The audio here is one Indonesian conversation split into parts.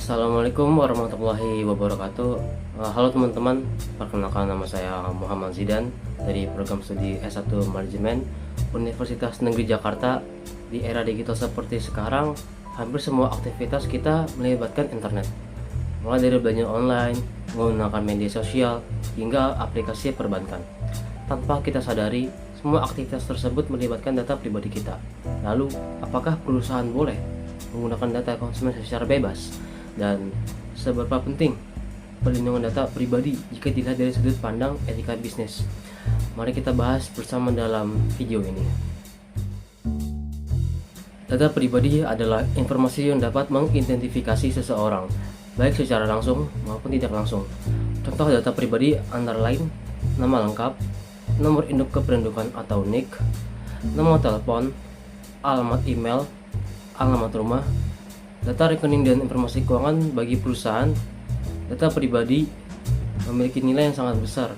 Assalamualaikum warahmatullahi wabarakatuh. Halo teman-teman, perkenalkan nama saya Muhammad Zidan dari program studi S1 Manajemen Universitas Negeri Jakarta. Di era digital seperti sekarang, hampir semua aktivitas kita melibatkan internet. Mulai dari belanja online, menggunakan media sosial, hingga aplikasi perbankan. Tanpa kita sadari, semua aktivitas tersebut melibatkan data pribadi kita. Lalu, apakah perusahaan boleh menggunakan data konsumen secara bebas? Dan seberapa penting perlindungan data pribadi jika dilihat dari sudut pandang etika bisnis? Mari kita bahas bersama dalam video ini. Data pribadi adalah informasi yang dapat mengidentifikasi seseorang, baik secara langsung maupun tidak langsung. Contoh data pribadi antara lain nama lengkap, nomor induk kependudukan atau NIK, nomor telepon, alamat email, alamat rumah, data rekening dan informasi keuangan bagi perusahaan. Data pribadi memiliki nilai yang sangat besar.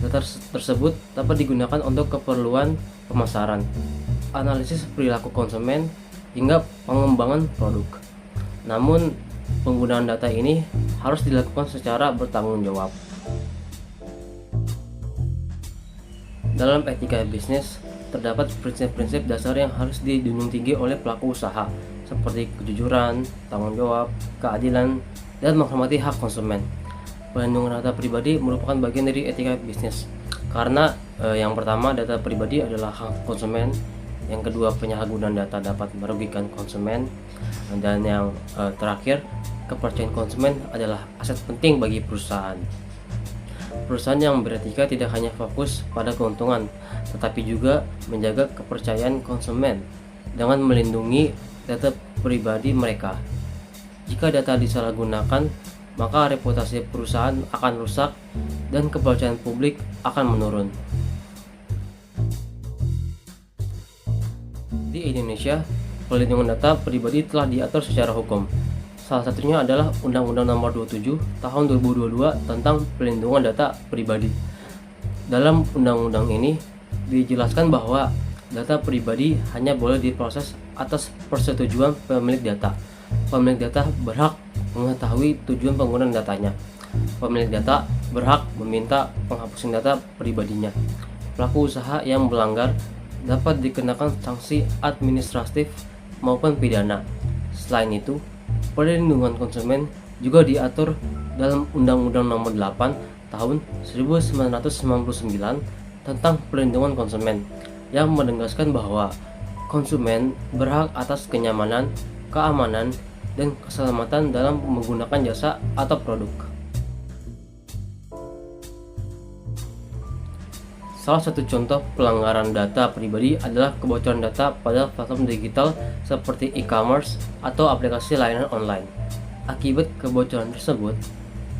Data tersebut dapat digunakan untuk keperluan pemasaran, analisis perilaku konsumen, hingga pengembangan produk. Namun, penggunaan data ini harus dilakukan secara bertanggung jawab. Dalam etika bisnis, terdapat prinsip-prinsip dasar yang harus dijunjung tinggi oleh pelaku usaha, seperti kejujuran, tanggung jawab, keadilan, dan menghormati hak konsumen. Perlindungan data pribadi merupakan bagian dari etika bisnis, karena yang pertama, data pribadi adalah hak konsumen. Yang kedua, penyalahgunaan data dapat merugikan konsumen. Dan yang terakhir, kepercayaan konsumen adalah aset penting bagi perusahaan. Perusahaan yang beretika tidak hanya fokus pada keuntungan, tetapi juga menjaga kepercayaan konsumen dengan melindungi data pribadi mereka. Jika data disalahgunakan, maka reputasi perusahaan akan rusak dan kepercayaan publik akan menurun. Di Indonesia, perlindungan data pribadi telah diatur secara hukum. Salah satunya adalah Undang-Undang Nomor 27 Tahun 2022 tentang Perlindungan Data Pribadi. Dalam undang-undang ini dijelaskan bahwa data pribadi hanya boleh diproses atas persetujuan pemilik data. Pemilik data berhak mengetahui tujuan penggunaan datanya. Pemilik data berhak meminta penghapusan data pribadinya. Pelaku usaha yang melanggar dapat dikenakan sanksi administratif maupun pidana. Selain itu, perlindungan konsumen juga diatur dalam Undang-Undang Nomor 8 Tahun 1999 tentang perlindungan konsumen, yang menegaskan bahwa konsumen berhak atas kenyamanan, keamanan, dan keselamatan dalam menggunakan jasa atau produk. Salah satu contoh pelanggaran data pribadi adalah kebocoran data pada platform digital seperti e-commerce atau aplikasi layanan online. Akibat kebocoran tersebut,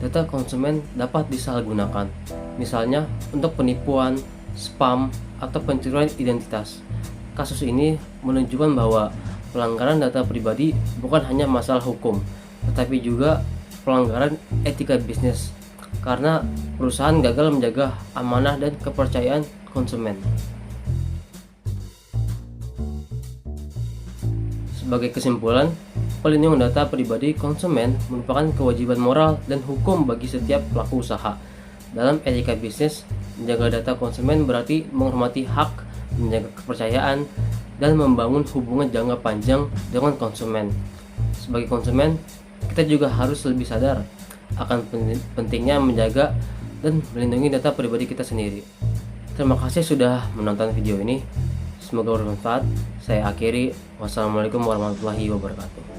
data konsumen dapat disalahgunakan, misalnya untuk penipuan, spam, atau pencurian identitas. Kasus ini menunjukkan bahwa pelanggaran data pribadi bukan hanya masalah hukum, tetapi juga pelanggaran etika bisnis, karena perusahaan gagal menjaga amanah dan kepercayaan konsumen. Sebagai kesimpulan, perlindungan data pribadi konsumen merupakan kewajiban moral dan hukum bagi setiap pelaku usaha. Dalam etika bisnis, menjaga data konsumen berarti menghormati hak, menjaga kepercayaan, dan membangun hubungan jangka panjang dengan konsumen. Sebagai konsumen, kita juga harus lebih sadar akan pentingnya menjaga dan melindungi data pribadi kita sendiri. Terima kasih sudah menonton video ini. Semoga bermanfaat. Saya akhiri. Wassalamualaikum warahmatullahi wabarakatuh.